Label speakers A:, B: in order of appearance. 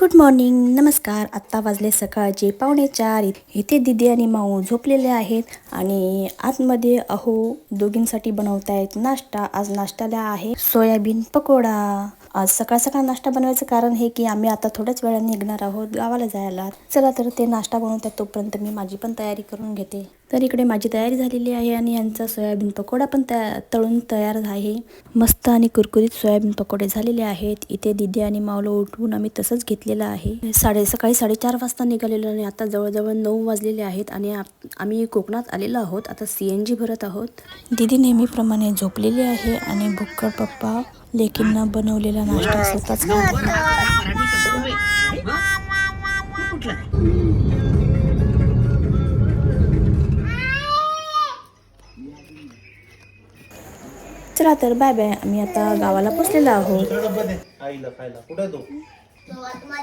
A: Good morning, नमस्कार. आत्ता वाजले सकाळचे 3:45. इथे दीदी आणि माऊ झोपलेले आहेत आणि आतमध्ये दोघींसाठी बनवतायत नाश्ता. आज नाश्त्याला आहे सोयाबीन पकोडा. आज सकाळ सकाळ नाश्ता बनवायचं कारण हे की आम्ही आता थोड्याच वेळाने निघणार आहोत गावाला जायला. चला तर ते नाश्ता बनवतात तोपर्यंत मी माझी पण तयारी करून घेते. तर इकडे माझी तयारी झालेली आहे आणि यांचा सोयाबीन पकोडा पण तळून तयार आहे. मस्त आणि कुरकुरीत सोयाबीन पकोडे झालेले आहेत. इथे दीदी आणि माऊला उठवून आम्ही तसंच घेतलेलं आहे. सकाळी 4:30 वाजता निघालेलो आणि आता जवळजवळ 9 वाजलेले आहेत आणि आम्ही कोकणात आलेलो आहोत. आता CNG भरत आहोत. दीदी नेहमीप्रमाणे झोपलेली आहे आणि भुक्कड पप्पा लेकींना बनवलेला नाश्ता स्वतःच खात. चला तर बाय बाय. आम्ही आता गावाला पोचलेलो आहोत.